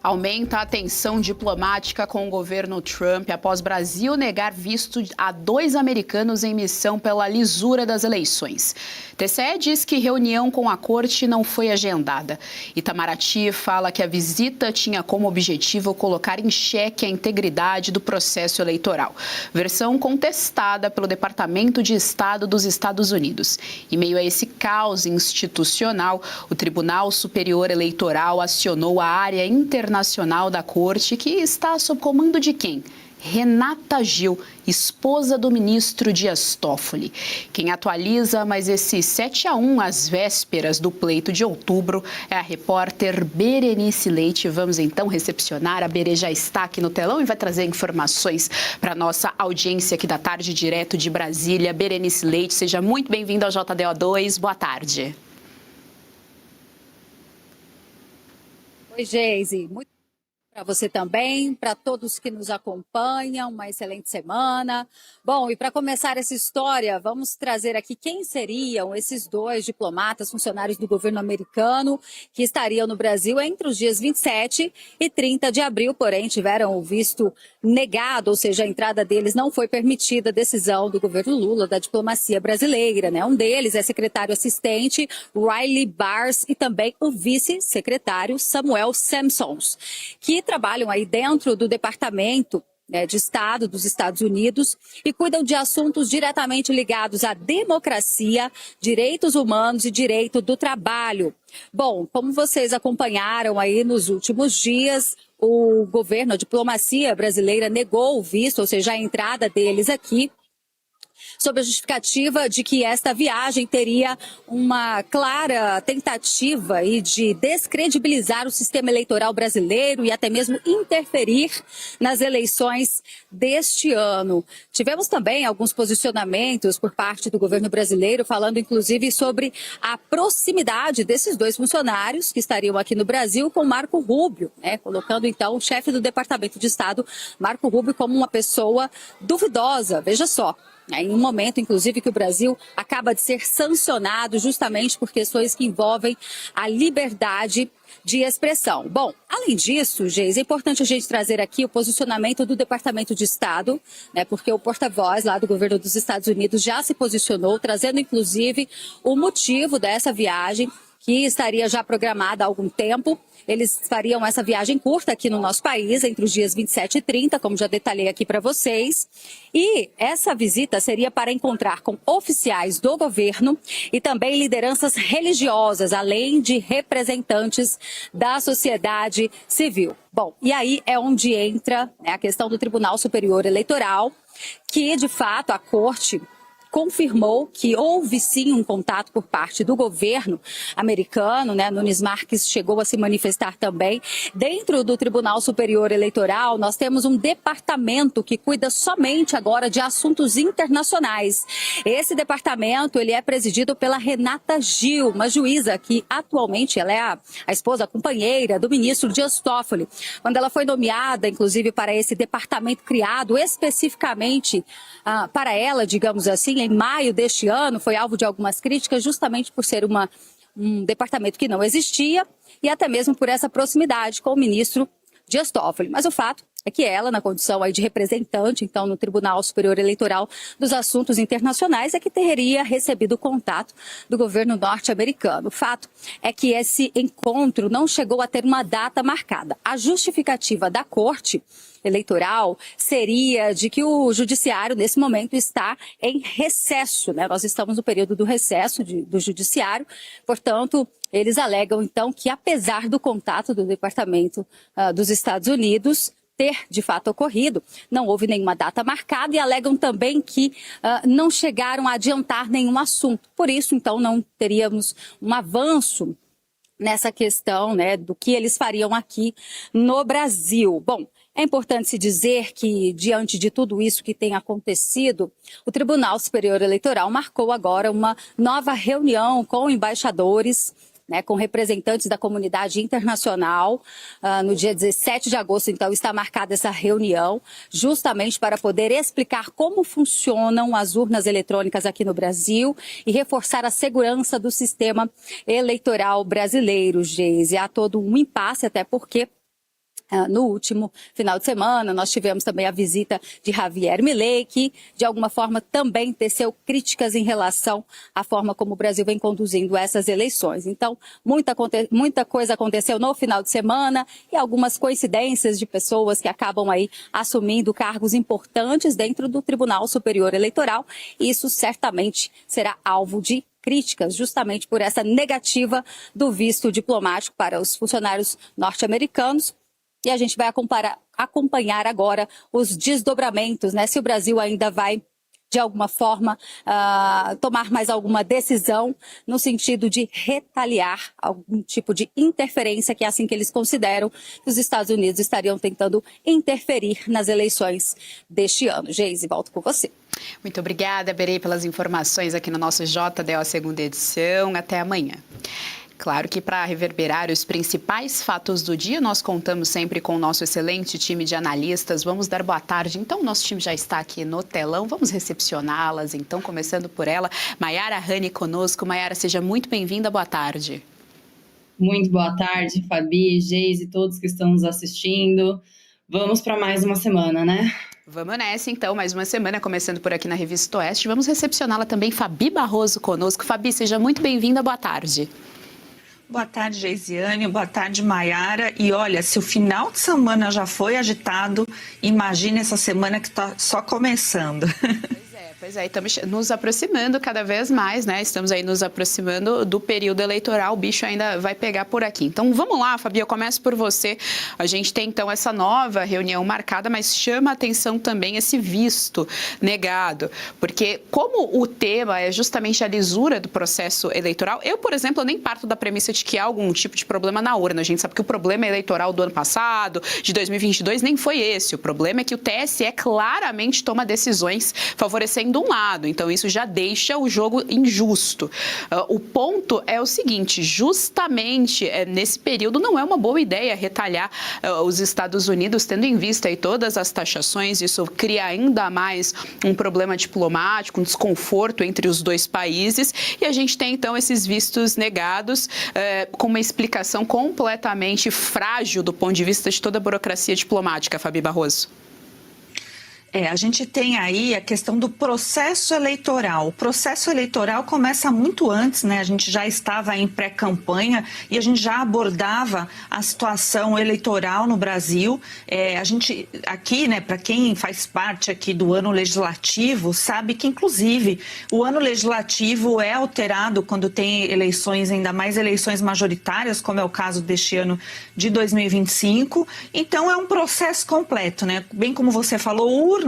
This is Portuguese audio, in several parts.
Aumenta a tensão diplomática com o governo Trump após Brasil negar visto a 2 americanos em missão pela lisura das eleições. TCE diz que reunião com a corte não foi agendada. Itamaraty fala que a visita tinha como objetivo colocar em xeque a integridade do processo eleitoral. Versão contestada pelo Departamento de Estado dos Estados Unidos. Em meio a esse caos institucional, o Tribunal Superior Eleitoral acionou a área internacional da Corte, que está sob comando de quem? Renata Gil, esposa do ministro Dias Toffoli. Quem atualiza mais esse 7-1 às vésperas do pleito de outubro é a repórter Berenice Leite. Vamos então recepcionar. A Bere já está aqui no telão e vai trazer informações para a nossa audiência aqui da tarde, direto de Brasília. Berenice Leite, seja muito bem-vinda ao JDO2. Boa tarde. Oi, Geise. Muito para você também, para todos que nos acompanham, uma excelente semana. Bom, e para começar essa história, vamos trazer aqui quem seriam esses 2 diplomatas, funcionários do governo americano, que estariam no Brasil entre os dias 27 e 30 de abril, porém tiveram o visto negado, ou seja, a entrada deles não foi permitida, decisão do governo Lula, da diplomacia brasileira, né? Um deles é secretário assistente Riley Bars e também o vice-secretário Samuel Sampsons, que trabalham aí dentro do Departamento de Estado dos Estados Unidos e cuidam de assuntos diretamente ligados à democracia, direitos humanos e direito do trabalho. Bom, como vocês acompanharam aí nos últimos dias, o governo, a diplomacia brasileira negou o visto, ou seja, a entrada deles aqui, sob a justificativa de que esta viagem teria uma clara tentativa aí de descredibilizar o sistema eleitoral brasileiro e até mesmo interferir nas eleições deste ano. Tivemos também alguns posicionamentos por parte do governo brasileiro, falando inclusive sobre a proximidade desses 2 funcionários que estariam aqui no Brasil com Marco Rubio, né? Colocando então o chefe do Departamento de Estado, Marco Rubio, como uma pessoa duvidosa. Veja só. Em um momento, inclusive, que o Brasil acaba de ser sancionado justamente por questões que envolvem a liberdade de expressão. Bom, além disso, Geis, é importante a gente trazer aqui o posicionamento do Departamento de Estado, né, porque o porta-voz lá do governo dos Estados Unidos já se posicionou, trazendo inclusive o motivo dessa viagem, que estaria já programada há algum tempo. Eles fariam essa viagem curta aqui no nosso país, entre os dias 27 e 30, como já detalhei aqui para vocês. E essa visita seria para encontrar com oficiais do governo e também lideranças religiosas, além de representantes da sociedade civil. Bom, e aí é onde entra, né, a questão do Tribunal Superior Eleitoral, que, de fato, a Corte confirmou que houve sim um contato por parte do governo americano, né? Nunes Marques chegou a se manifestar também. Dentro do Tribunal Superior Eleitoral, nós temos um departamento que cuida somente agora de assuntos internacionais. Esse departamento, ele é presidido pela Renata Gil, uma juíza que atualmente ela é a esposa, a companheira do ministro Dias Toffoli. Quando ela foi nomeada, inclusive, para esse departamento criado especificamente para ela, digamos assim, em maio deste ano, foi alvo de algumas críticas justamente por ser um departamento que não existia e até mesmo por essa proximidade com o ministro Dias Toffoli. Mas o fato é que ela, na condição aí de representante, então, no Tribunal Superior Eleitoral dos Assuntos Internacionais, é que teria recebido o contato do governo norte-americano. O fato é que esse encontro não chegou a ter uma data marcada. A justificativa da Corte Eleitoral seria de que o judiciário, nesse momento, está em recesso, né? Nós estamos no período do recesso do judiciário, portanto, eles alegam, então, que apesar do contato do Departamento dos Estados Unidos ter, de fato, ocorrido, não houve nenhuma data marcada e alegam também que não chegaram a adiantar nenhum assunto. Por isso, então, não teríamos um avanço nessa questão, né, do que eles fariam aqui no Brasil. Bom, é importante se dizer que, diante de tudo isso que tem acontecido, o Tribunal Superior Eleitoral marcou agora uma nova reunião com embaixadores, né, com representantes da comunidade internacional. No dia 17 de agosto, então, está marcada essa reunião, justamente para poder explicar como funcionam as urnas eletrônicas aqui no Brasil e reforçar a segurança do sistema eleitoral brasileiro, Geise. Há todo um impasse, até porque No último final de semana, nós tivemos também a visita de Javier Milei, que de alguma forma também teceu críticas em relação à forma como o Brasil vem conduzindo essas eleições. Então, muita coisa aconteceu no final de semana e algumas coincidências de pessoas que acabam aí assumindo cargos importantes dentro do Tribunal Superior Eleitoral. E isso certamente será alvo de críticas, justamente por essa negativa do visto diplomático para os funcionários norte-americanos. E a gente vai acompanhar agora os desdobramentos, né? Se o Brasil ainda vai, de alguma forma, tomar mais alguma decisão no sentido de retaliar algum tipo de interferência, que é assim que eles consideram que os Estados Unidos estariam tentando interferir nas eleições deste ano. Geise, volto com você. Muito obrigada, Berê, pelas informações aqui no nosso JDO segunda edição. Até amanhã. Claro que para reverberar os principais fatos do dia, nós contamos sempre com o nosso excelente time de analistas. Vamos dar boa tarde. Então, o nosso time já está aqui no telão. Vamos recepcioná-las. Então, começando por ela, Mayara Hani conosco. Mayara, seja muito bem-vinda. Boa tarde. Muito boa tarde, Fabi, Geise, todos que estão nos assistindo. Vamos para mais uma semana, né? Vamos nessa, então, mais uma semana, começando por aqui na Revista Oeste. Vamos recepcioná-la também, Fabi Barroso conosco. Fabi, seja muito bem-vinda. Boa tarde. Boa tarde, Geisiane. Boa tarde, Mayara. E olha, se o final de semana já foi agitado, imagine essa semana que está só começando. Pois é, estamos nos aproximando cada vez mais, né? Estamos aí nos aproximando do período eleitoral, o bicho ainda vai pegar por aqui. Então, vamos lá, Fabi, eu começo por você. A gente tem, então, essa nova reunião marcada, mas chama a atenção também esse visto negado, porque como o tema é justamente a lisura do processo eleitoral, eu, por exemplo, nem parto da premissa de que há algum tipo de problema na urna. A gente sabe que o problema eleitoral do ano passado, de 2022, nem foi esse. O problema é que o TSE claramente toma decisões favorecendo de um lado, então isso já deixa o jogo injusto. O ponto é o seguinte, justamente nesse período não é uma boa ideia retalhar os Estados Unidos, tendo em vista aí todas as taxações, isso cria ainda mais um problema diplomático, um desconforto entre os dois países, e a gente tem então esses vistos negados com uma explicação completamente frágil do ponto de vista de toda a burocracia diplomática, Fabi Barroso. A gente tem aí a questão do processo eleitoral. O processo eleitoral começa muito antes, né? A gente já estava em pré-campanha e a gente já abordava a situação eleitoral no Brasil. A gente aqui, né, para quem faz parte aqui do ano legislativo, sabe que, inclusive, o ano legislativo é alterado quando tem eleições, ainda mais eleições majoritárias, como é o caso deste ano de 2025. Então, é um processo completo, né? Bem como você falou, urna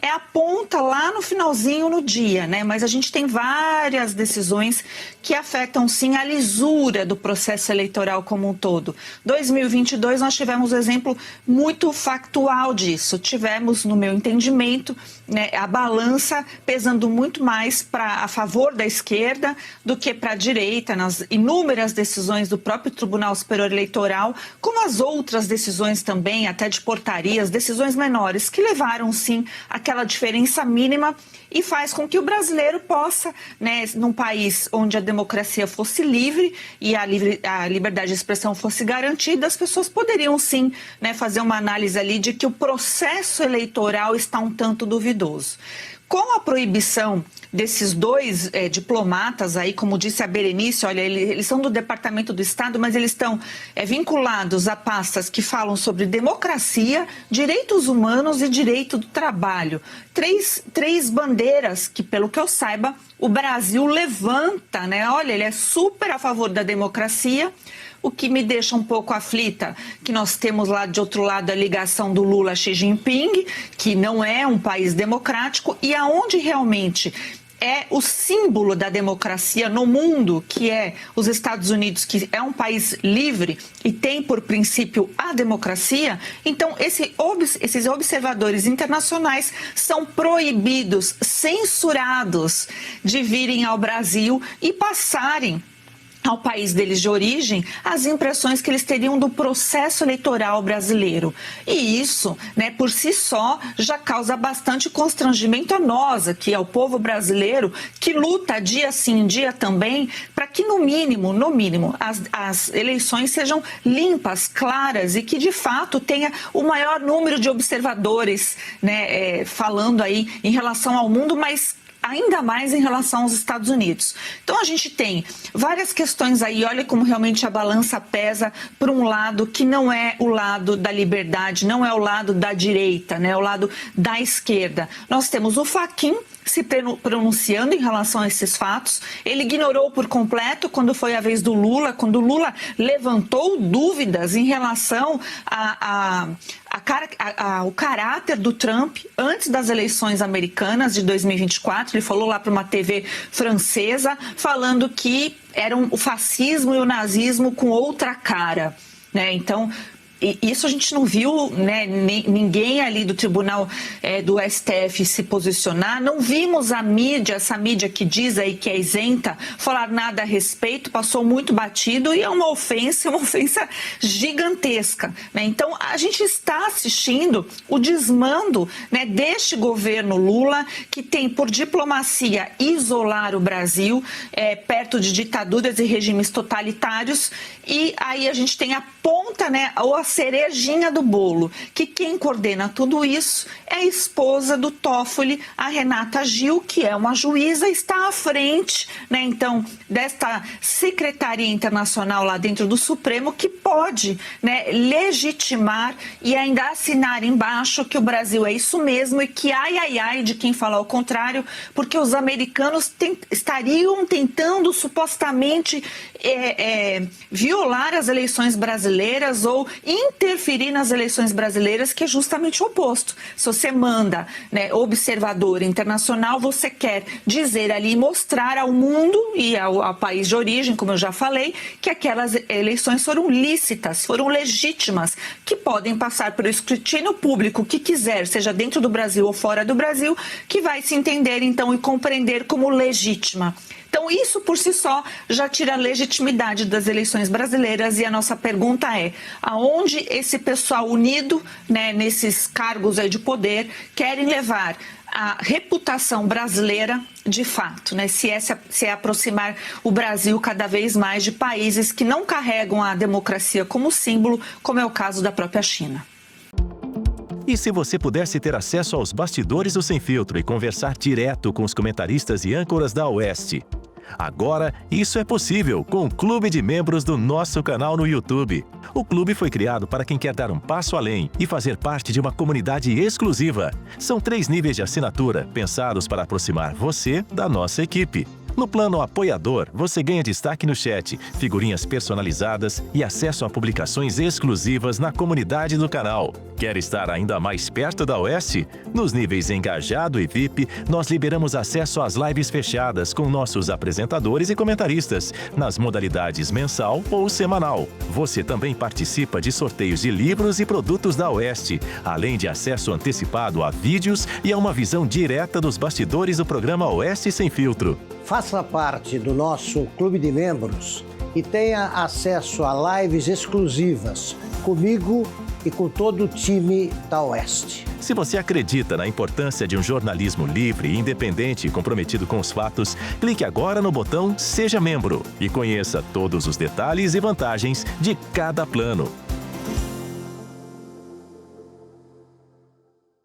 é a ponta lá no finalzinho no dia, né? Mas a gente tem várias decisões que afetam sim a lisura do processo eleitoral como um todo. 2022 nós tivemos um exemplo muito factual disso. Tivemos, no meu entendimento, né, a balança pesando muito mais a favor da esquerda do que para a direita, nas inúmeras decisões do próprio Tribunal Superior Eleitoral, como as outras decisões também, até de portarias, decisões menores, que levaram sim aquela diferença mínima e faz com que o brasileiro possa, né, num país onde a democracia fosse livre e a liberdade de expressão fosse garantida, as pessoas poderiam sim, né, fazer uma análise ali de que o processo eleitoral está um tanto duvidoso. Com a proibição desses dois diplomatas aí, como disse a Berenice, olha, eles são do Departamento do Estado, mas eles estão vinculados a pastas que falam sobre democracia, direitos humanos e direito do trabalho. Três bandeiras que, pelo que eu saiba, o Brasil levanta, né? Olha, ele é super a favor da democracia. O que me deixa um pouco aflita, que nós temos lá de outro lado a ligação do Lula a Xi Jinping, que não é um país democrático, e aonde realmente é o símbolo da democracia no mundo, que é os Estados Unidos, que é um país livre e tem por princípio a democracia. Então, esses observadores internacionais são proibidos, censurados de virem ao Brasil e passarem ao país deles de origem as impressões que eles teriam do processo eleitoral brasileiro. E isso, né, por si só, já causa bastante constrangimento a nós, aqui, ao povo brasileiro, que luta dia sim, dia também, para que, no mínimo, as eleições sejam limpas, claras e que, de fato, tenha o maior número de observadores, né, falando aí em relação ao mundo, mas ainda mais em relação aos Estados Unidos. Então a gente tem várias questões aí, olha como realmente a balança pesa por um lado que não é o lado da liberdade, não é o lado da direita, né, é o lado da esquerda. Nós temos o Fachin se pronunciando em relação a esses fatos. Ele ignorou por completo quando foi a vez do Lula, quando o Lula levantou dúvidas em relação ao caráter do Trump antes das eleições americanas de 2024. Ele falou lá para uma TV francesa, falando que eram o fascismo e o nazismo com outra cara, né? Então, isso a gente não viu, né, ninguém ali do tribunal do STF se posicionar, não vimos a mídia, essa mídia que diz aí que é isenta, falar nada a respeito, passou muito batido e é uma ofensa gigantesca, né? Então a gente está assistindo o desmando, né, deste governo Lula, que tem por diplomacia isolar o Brasil perto de ditaduras e regimes totalitários, e aí a gente tem a ponta, né, ou a cerejinha do bolo, que quem coordena tudo isso é a esposa do Toffoli, a Renata Gil, que é uma juíza, está à frente, né, então, desta secretaria internacional lá dentro do Supremo, que pode, né, legitimar e ainda assinar embaixo que o Brasil é isso mesmo e que ai de quem falar o contrário, porque os americanos estariam tentando supostamente violar as eleições brasileiras ou interferir nas eleições brasileiras, que é justamente o oposto. Se você manda, né, observador internacional, você quer dizer ali, mostrar ao mundo e ao país de origem, como eu já falei, que aquelas eleições foram lícitas, foram legítimas, que podem passar pelo escrutínio público que quiser, seja dentro do Brasil ou fora do Brasil, que vai se entender então e compreender como legítima. Então, isso por si só já tira a legitimidade das eleições brasileiras, e a nossa pergunta é: aonde esse pessoal unido, né, nesses cargos aí de poder, querem levar a reputação brasileira de fato, né? Se é aproximar o Brasil cada vez mais de países que não carregam a democracia como símbolo, como é o caso da própria China. E se você pudesse ter acesso aos bastidores do Sem Filtro e conversar direto com os comentaristas e âncoras da Oeste? Agora, isso é possível com o Clube de Membros do nosso canal no YouTube. O clube foi criado para quem quer dar um passo além e fazer parte de uma comunidade exclusiva. São 3 níveis de assinatura, pensados para aproximar você da nossa equipe. No plano apoiador, você ganha destaque no chat, figurinhas personalizadas e acesso a publicações exclusivas na comunidade do canal. Quer estar ainda mais perto da Oeste? Nos níveis Engajado e VIP, nós liberamos acesso às lives fechadas com nossos apresentadores e comentaristas, nas modalidades mensal ou semanal. Você também participa de sorteios de livros e produtos da Oeste, além de acesso antecipado a vídeos e a uma visão direta dos bastidores do programa Oeste Sem Filtro. Faça parte do nosso clube de membros e tenha acesso a lives exclusivas comigo e com todo o time da Oeste. Se você acredita na importância de um jornalismo livre, independente e comprometido com os fatos, clique agora no botão Seja Membro e conheça todos os detalhes e vantagens de cada plano.